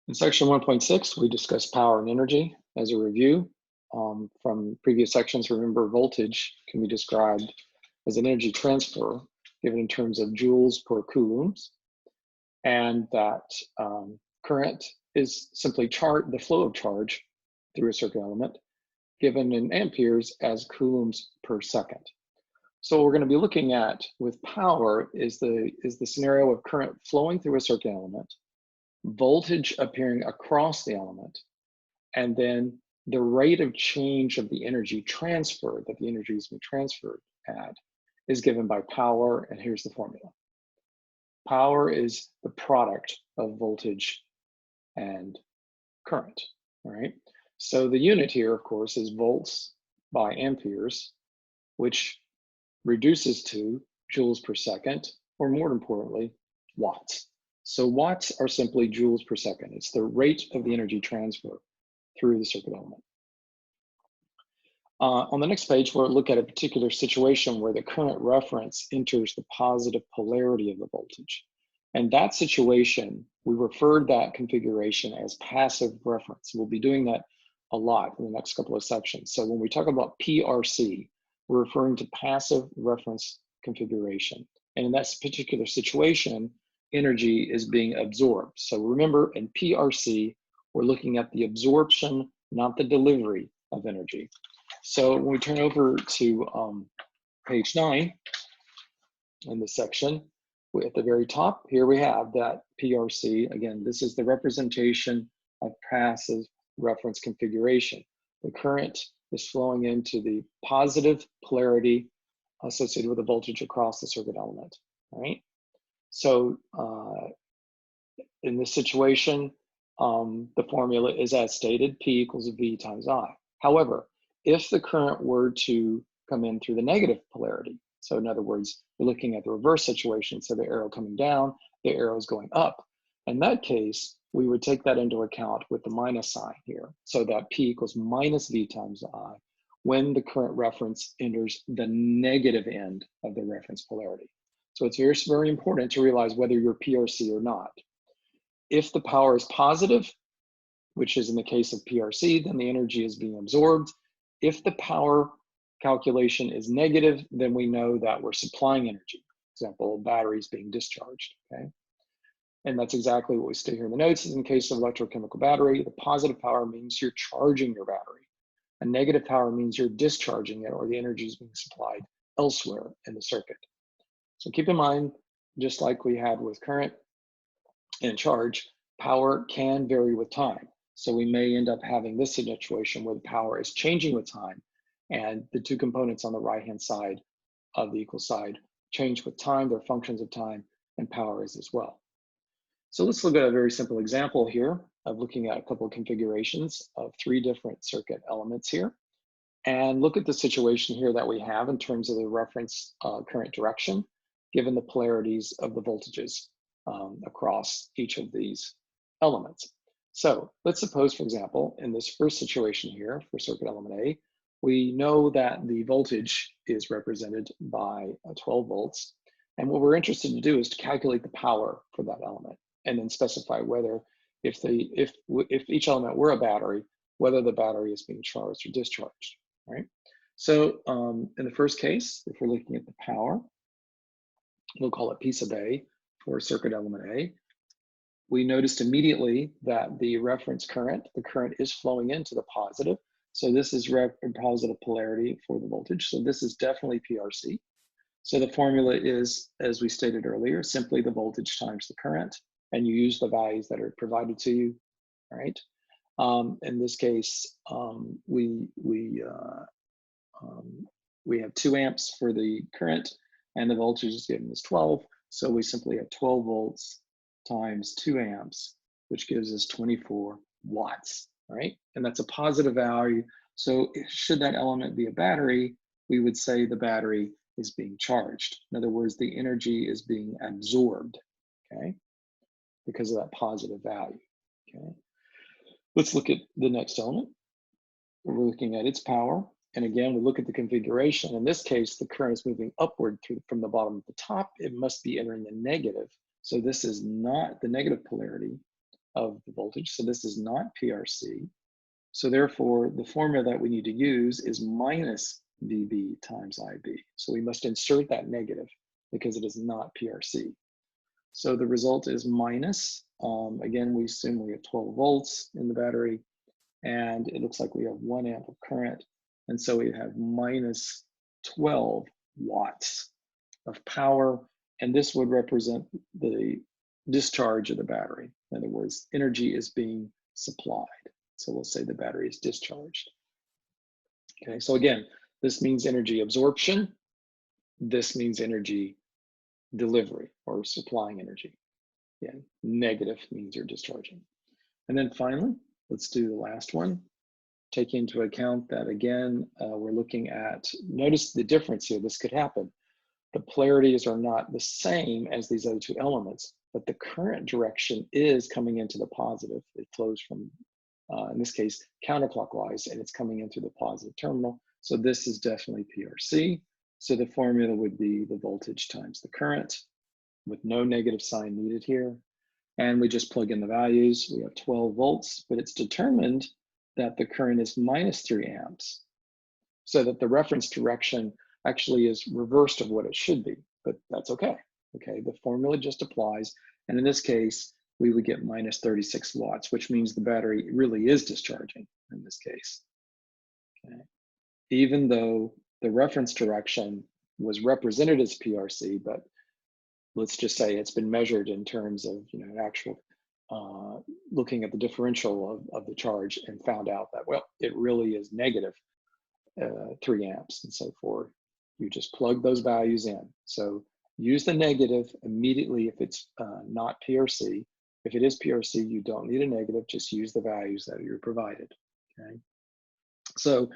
In section 1.6, we discuss power and energy. As a review from previous sections, remember voltage can be described as an energy transfer given in terms of joules per coulombs, and that current is simply the flow of charge through a circuit element given in amperes as coulombs per second. So what we're going to be looking at with power is the scenario of current flowing through a circuit element, voltage appearing across the element, and then the rate of change of the energy transfer that the energy is being transferred at is given by power, and here's the formula. Power is the product of voltage and current, all right? So the unit here, of course, is volts by amperes, which reduces to joules per second, or more importantly, watts. So watts are simply joules per second. It's the rate of the energy transfer through the circuit element. On the next page, we'll look at a particular situation where the current reference enters the positive polarity of the voltage. And that situation, we referred that configuration as passive reference. We'll be doing that a lot in the next couple of sections. So when we talk about PRC, we're referring to passive reference configuration. And in that particular situation, energy is being absorbed. So remember, in PRC, we're looking at the absorption, not the delivery of energy. So when we turn over to page 9 in this section, at the very top, here we have that PRC. Again, this is the representation of passive reference configuration. The current is flowing into the positive polarity associated with the voltage across the circuit element, right? So in this situation, the formula is as stated, P equals V times I. However, if the current were to come in through the negative polarity, so in other words, we're looking at the reverse situation, so the arrow coming down, the arrow is going up. In that case, we would take that into account with the minus sign here, so that P equals minus V times I when the current reference enters the negative end of the reference polarity. So it's very, very important to realize whether you're PRC or not. If the power is positive, which is in the case of PRC, then the energy is being absorbed. If the power calculation is negative, then we know that we're supplying energy. For example, a battery is being discharged, okay? And that's exactly what we state here in the notes. In the case of electrochemical battery, the positive power means you're charging your battery. A negative power means you're discharging it, or the energy is being supplied elsewhere in the circuit. So keep in mind, just like we had with current and charge, power can vary with time. So we may end up having this situation where the power is changing with time, and the two components on the right-hand side of the equal side change with time, they're functions of time, and power is as well. So let's look at a very simple example here of looking at a couple of configurations of 3 different circuit elements here, and look at the situation here that we have in terms of the reference current direction, given the polarities of the voltages across each of these elements. So let's suppose, for example, in this first situation here for circuit element A, we know that the voltage is represented by 12 volts. And what we're interested to do is to calculate the power for that element and then specify whether, if each element were a battery, whether the battery is being charged or discharged, right? So in the first case, if we're looking at the power, we'll call it P sub A for circuit element A. We noticed immediately that the reference current, the current is flowing into the positive. So this is positive polarity for the voltage. So this is definitely PRC. So the formula is, as we stated earlier, simply the voltage times the current, and you use the values that are provided to you, right? In this case, we have 2 amps for the current, and the voltage is given as 12. So we simply have 12 volts times 2 amps, which gives us 24 watts, right? And that's a positive value. So should that element be a battery, we would say the battery is being charged. In other words, the energy is being absorbed, okay? Because of that positive value, okay? Let's look at the next element. We're looking at its power. And again, we look at the configuration. In this case, the current is moving upward from the bottom to the top. It must be entering the negative. So this is not the negative polarity. of the voltage. So this is not PRC. So therefore, the formula that we need to use is minus VB times IB. So we must insert that negative because it is not PRC. So the result is minus, again, we assume we have 12 volts in the battery, and it looks like we have 1 amp of current. And so we have minus 12 watts of power, and this would represent the discharge of the battery. In other words, energy is being supplied. So we'll say the battery is discharged. Okay, so again, this means energy absorption. This means energy delivery or supplying energy. Again, negative means you're discharging. And then finally, let's do the last one. Take into account that again, we're looking at, notice the difference here, this could happen. The polarities are not the same as these other two elements, but the current direction is coming into the positive. It flows from, in this case, counterclockwise, and it's coming into the positive terminal. So this is definitely PRC. So the formula would be the voltage times the current with no negative sign needed here. And we just plug in the values. We have 12 volts, but it's determined that the current is minus 3 amps. So that the reference direction actually is reversed of what it should be, but that's okay. Okay, the formula just applies. And in this case, we would get minus 36 watts, which means the battery really is discharging in this case. Okay. Even though the reference direction was represented as PRC, but let's just say it's been measured in terms of, actual looking at the differential of the charge and found out that, well, it really is negative 3 amps and so forth. You just plug those values in. So use the negative immediately if it's not PRC. If it is PRC, you don't need a negative, just use the values that you're provided, okay? So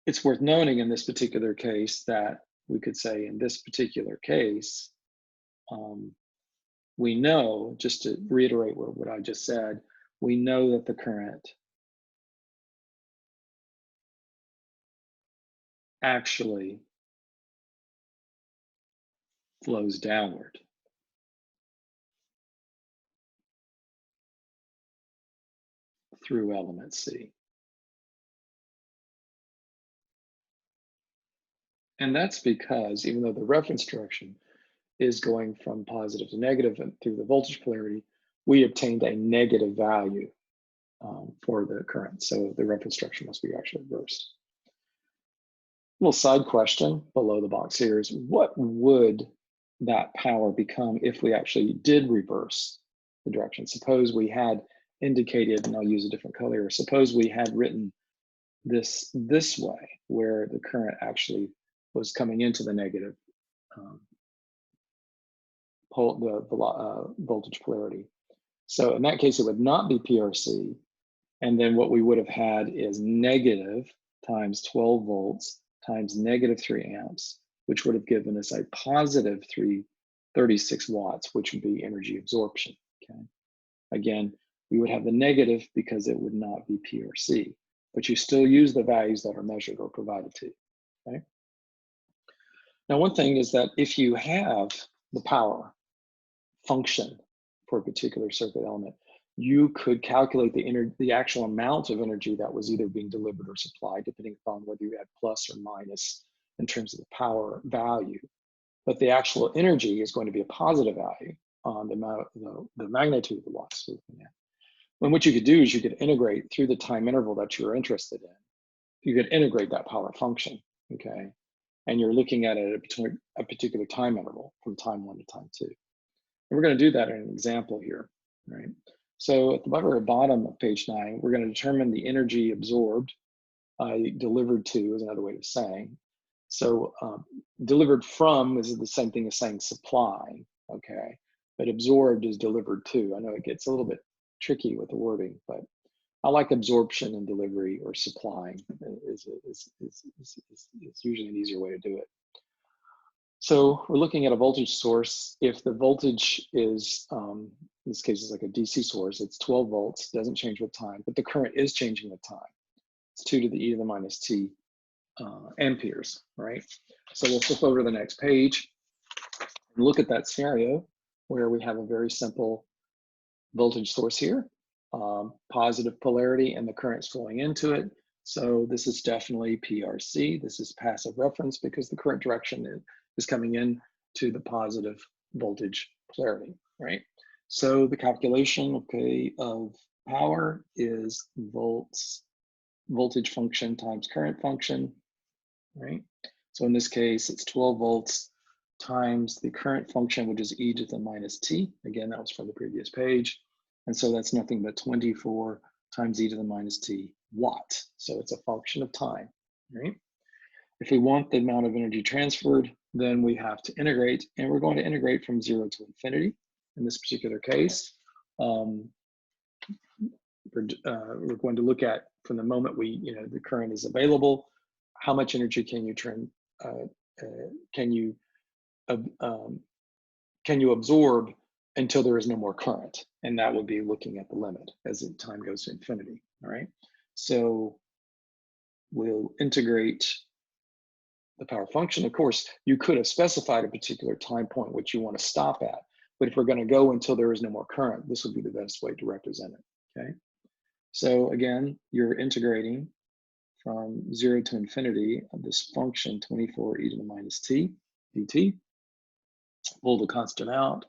it's worth noting in this particular case that we could say in this particular case, we know, just to reiterate what I just said, we know that the current actually flows downward. Through element C. And that's because even though the reference direction is going from positive to negative and through the voltage polarity, we obtained a negative value for the current. So the reference direction must be actually reversed. Little side question below the box here is, what would that power become if we actually did reverse the direction? Suppose we had indicated, and I'll use a different color here, suppose we had written this way, where the current actually was coming into the negative voltage polarity. So in that case, it would not be PRC. And then what we would have had is negative times 12 volts times negative 3 amps, which would have given us a positive 36 watts, which would be energy absorption, okay? Again, we would have the negative because it would not be PRC, but you still use the values that are measured or provided to you, okay? Now, one thing is that if you have the power function for a particular circuit element, you could calculate the actual amount of energy that was either being delivered or supplied, depending upon whether you had plus or minus in terms of the power value. But the actual energy is going to be a positive value on the magnitude of the watts we're looking at. And what you could do is you could integrate through the time interval that you're interested in. You could integrate that power function, okay? And you're looking at it at a particular time interval from time 1 to time 2. And we're going to do that in an example here, right? So at the very bottom of page 9, we're going to determine the energy absorbed, delivered to is another way of saying. So delivered from is the same thing as saying supply, okay? But absorbed is delivered to. I know it gets a little bit tricky with the wording, but I like absorption and delivery or supplying is usually an easier way to do it. So we're looking at a voltage source. If the voltage is, in this case, is like a DC source, it's 12 volts, doesn't change with time, but the current is changing with time. It's 2 to the e to the minus t amperes, right? So we'll flip over to the next page and look at that scenario where we have a very simple voltage source here. positive polarity and the current's flowing into it. So this is definitely PRC. This is passive reference because the current direction is coming in to the positive voltage polarity, right? So the calculation, okay, of power is voltage function times current function, right? So in this case, it's 12 volts times the current function, which is e to the minus t. Again, that was from the previous page. And so that's nothing but 24 times e to the minus t watts. So it's a function of time, right? If we want the amount of energy transferred, then we have to integrate, and we're going to integrate from 0 to infinity. In this particular case, we're going to look at from the moment the current is available, how much energy can you absorb until there is no more current, and that would be looking at the limit as the time goes to infinity. All right, so we'll integrate the power function. Of course, you could have specified a particular time point which you want to stop at, but if we're going to go until there is no more current, this would be the best way to represent it. Okay, so again, you're integrating from 0 to infinity of this function 24 e to the minus t dt. Pull the constant out.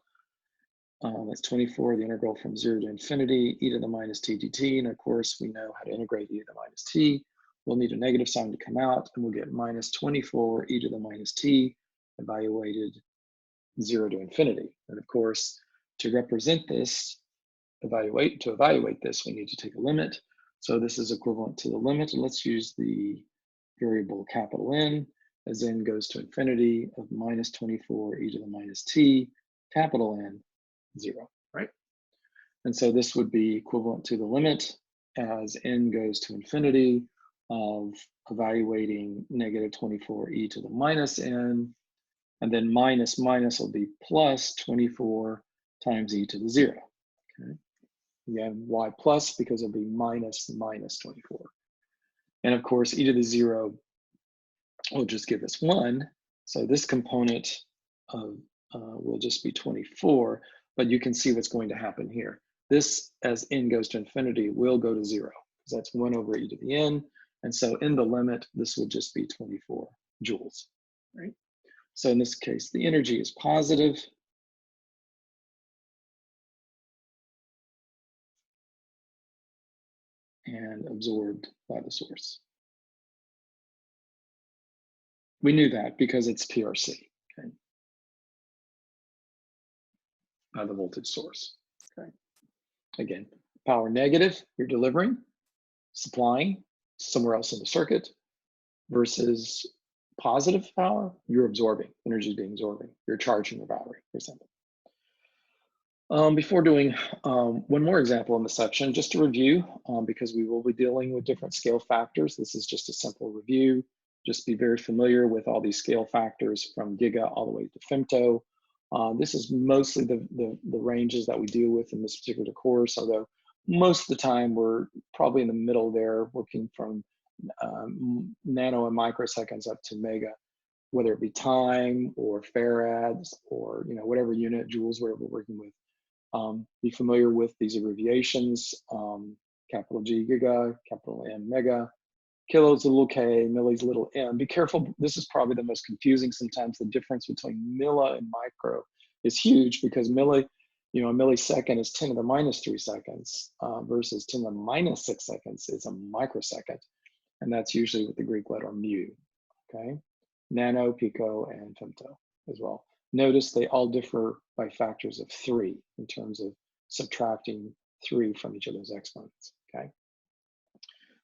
That's 24, the integral from 0 to infinity, e to the minus t dt. And of course, we know how to integrate e to the minus t. We'll need a negative sign to come out, and we'll get minus 24 e to the minus t, evaluated 0 to infinity. And of course, to represent this, to evaluate this, we need to take a limit. So this is equivalent to the limit, and let's use the variable capital N, as n goes to infinity, of minus 24 e to the minus t, capital N, 0, right? And so this would be equivalent to the limit as n goes to infinity of evaluating negative 24 e to the minus n, and then minus will be plus 24 times e to the 0. Okay. Again, why plus? Because it'll be minus 24. And of course, e to the 0 will just give us 1. So this component will just be 24, but you can see what's going to happen here. This, as n goes to infinity, will go to 0, because that's 1 over e to the n. And so in the limit, this would just be 24 joules, right? So in this case, the energy is positive. And absorbed by the source. We knew that because it's PRC, okay, by the voltage source, okay. Again, power negative, you're delivering, supplying somewhere else in the circuit, versus positive power, you're absorbing, energy is being absorbing, you're charging the battery, for example. Before doing one more example in the section, just to review, because we will be dealing with different scale factors. This is just a simple review. Just be very familiar with all these scale factors from giga all the way to femto. This is mostly the ranges that we deal with in this particular course, although most of the time we're probably in the middle there, working from nano and microseconds up to mega, whether it be time or farads or whatever unit, joules, whatever we're working with. Be familiar with these abbreviations, capital G, giga, capital M, mega, kilos, little k, millis, little m. Be careful, this is probably the most confusing sometimes. The difference between milli and micro is huge, because milli, a millisecond is 10 to the minus 3 seconds versus 10 to the minus 6 seconds is a microsecond. And that's usually with the Greek letter mu, okay? Nano, pico, and femto as well. Notice they all differ by factors of 3 in terms of subtracting 3 from each of those exponents, okay?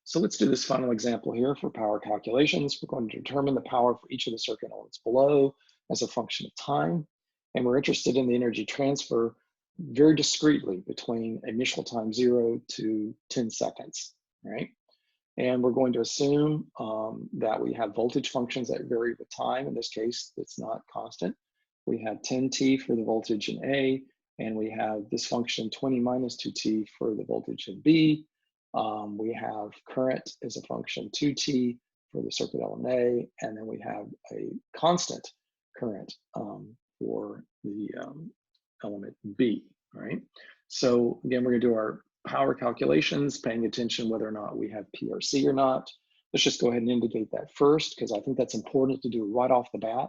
So let's do this final example here for power calculations. We're going to determine the power for each of the circuit elements below as a function of time. And we're interested in the energy transfer very discretely between initial time 0 to 10 seconds, right? And we're going to assume that we have voltage functions that vary with time. In this case, it's not constant. We have 10t for the voltage in A, and we have this function 20 minus 2t for the voltage in B. We have current as a function 2t for the circuit element A, and then we have a constant current for the element B, right? So again, we're gonna do our power calculations, paying attention whether or not we have PRC or not. Let's just go ahead and indicate that first, because I think that's important to do right off the bat.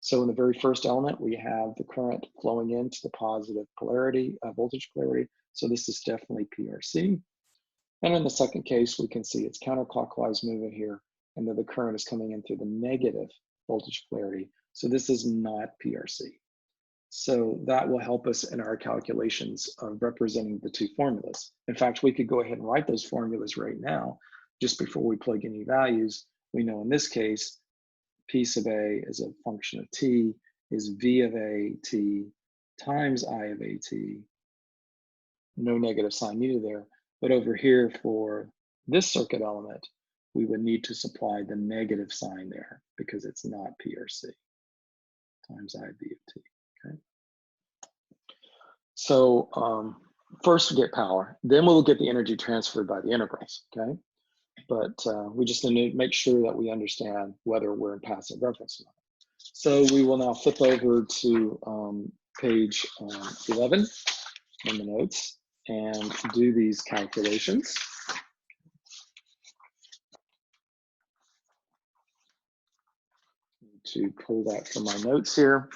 So in the very first element, we have the current flowing into the positive polarity, voltage polarity. So this is definitely PRC. And in the second case, we can see it's counterclockwise moving here, and then the current is coming in through the negative voltage polarity. So this is not PRC. So that will help us in our calculations of representing the two formulas. In fact, we could go ahead and write those formulas right now, just before we plug any values. We know in this case, P sub A as a function of T is V of A T times I of A T. No negative sign needed there. But over here for this circuit element, we would need to supply the negative sign there because it's not PRC times I V of T, okay? So first we get power, then we'll get the energy transferred by the integrals, okay? But we just need to make sure that we understand whether we're in passive reference or not. So we will now flip over to page 11 in the notes and do these calculations. To pull that from my notes here.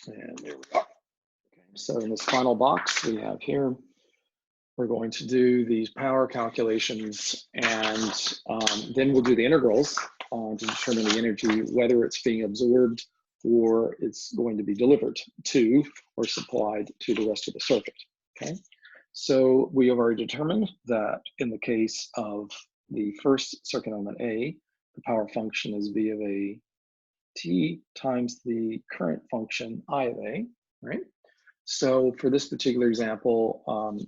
And there we are. Okay, so in this final box we have here, we're going to do these power calculations, and then we'll do the integrals to determine the energy, whether it's being absorbed or it's going to be delivered to or supplied to the rest of the circuit, okay? So we have already determined that in the case of the first circuit element A, the power function is V of A T times the current function I of A, right? So for this particular example,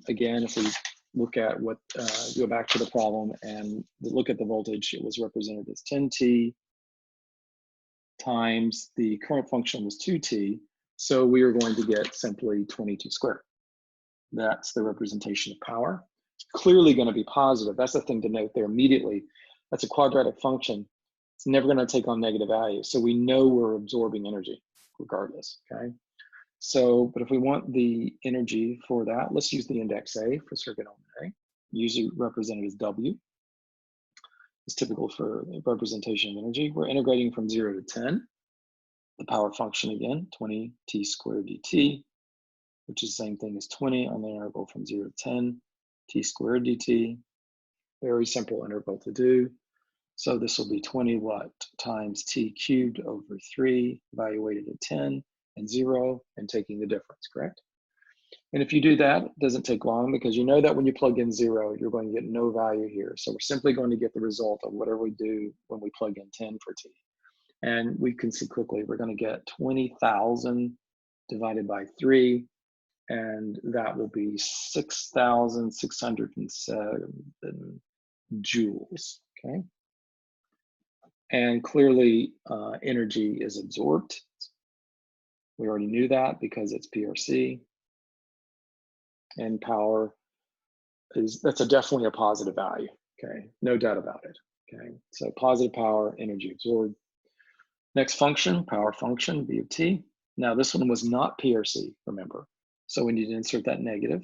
again, if we look at what, go back to the problem and look at the voltage, it was represented as 10T times the current function was 2T. So we are going to get simply 22 squared. That's the representation of power. It's clearly going to be positive. That's the thing to note there immediately. That's a quadratic function. It's never going to take on negative values. So we know we're absorbing energy regardless, okay? So, but if we want the energy for that, let's use the index A for circuit element A, usually represented as W. It's typical for representation of energy. We're integrating from 0 to 10. The power function again, 20 T squared dt, which is the same thing as 20 on the interval from 0 to 10, T squared dt. Very simple interval to do. So this will be 20 watt times T cubed over 3, evaluated at 10 and 0, and taking the difference, correct? And if you do that, it doesn't take long because you know that when you plug in 0, you're going to get no value here. So we're simply going to get the result of whatever we do when we plug in 10 for T. And we can see quickly, we're going to get 20,000 divided by 3, and that will be 6,607 joules, okay? And clearly energy is absorbed. We already knew that because it's PRC. And power is, that's definitely a positive value, okay? No doubt about it, okay? So positive power, energy absorbed. Next function, power function, V of T. Now this one was not PRC, remember. So we need to insert that negative.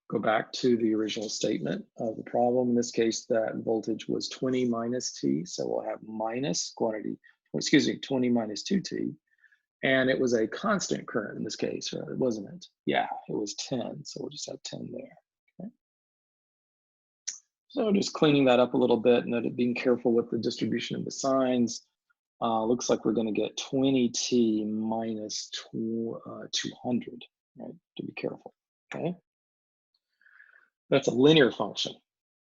Go back to the original statement of the problem. In this case, that voltage was 20 minus T. So we'll have minus quantity, excuse me, 20 minus 2T. And it was a constant current in this case, right? Wasn't it? Yeah, it was 10. So we'll just have 10 there. Okay. So just cleaning that up a little bit and being careful with the distribution of the signs. Looks like we're going to get 20T minus 200, right? To be careful, okay? That's a linear function.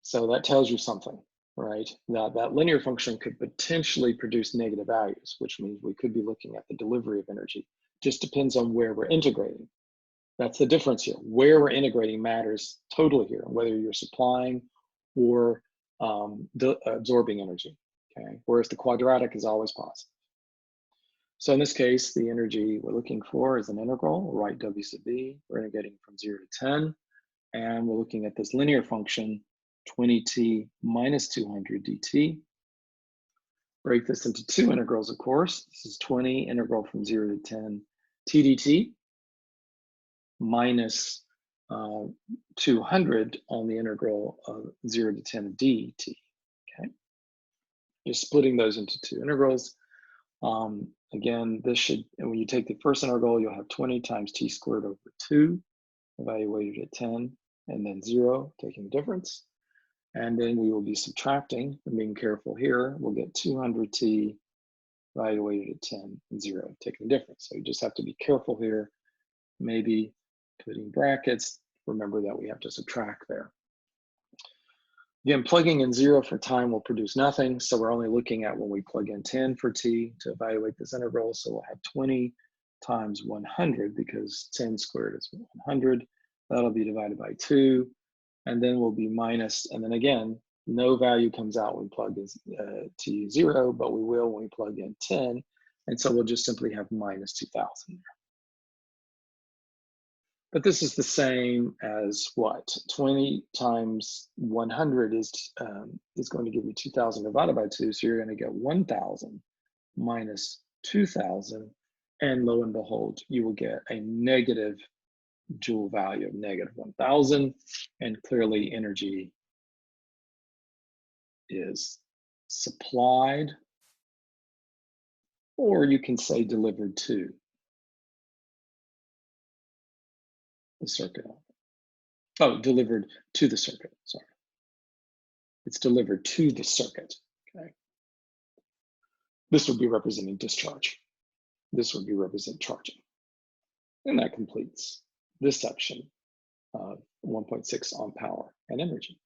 So that tells you something, right? That linear function could potentially produce negative values, which means we could be looking at the delivery of energy. Just depends on where we're integrating. That's the difference here. Where we're integrating matters totally here, whether you're supplying or absorbing energy, okay? Whereas the quadratic is always positive. So in this case, the energy we're looking for is an integral. We'll write W sub B. We're integrating from 0 to 10. And we're looking at this linear function, 20T minus 200 dt. Break this into two integrals, of course. This is 20 integral from 0 to 10 t dt minus 200 on the integral of 0 to 10 dt. Okay, just splitting those into two integrals. Again, this should, and when you take the first integral, you'll have 20 times t squared over 2, evaluated at 10, and then 0, taking the difference. And then we will be subtracting, and being careful here, we'll get 200t evaluated at 10 and 0, taking the difference. So you just have to be careful here, maybe putting brackets. Remember that we have to subtract there. Again, plugging in 0 for time will produce nothing, so we're only looking at when we plug in 10 for t to evaluate this integral. So we'll have 20 times 100, because 10 squared is 100. That'll be divided by 2, and then we'll be minus, and then again, no value comes out when we plug in t 0, but we will when we plug in 10, and so we'll just simply have minus 2,000. But this is the same as what? 20 times 100 is going to give you 2,000 divided by 2, so you're going to get 1,000 minus 2,000, and lo and behold, you will get a negative joule value of negative 1,000, and clearly energy is supplied, or you can say delivered to the circuit. Oh, delivered to the circuit, sorry. It's delivered to the circuit, okay? This would be representing discharge. This would be represent charging. And that completes this section of 1.6 on power and energy.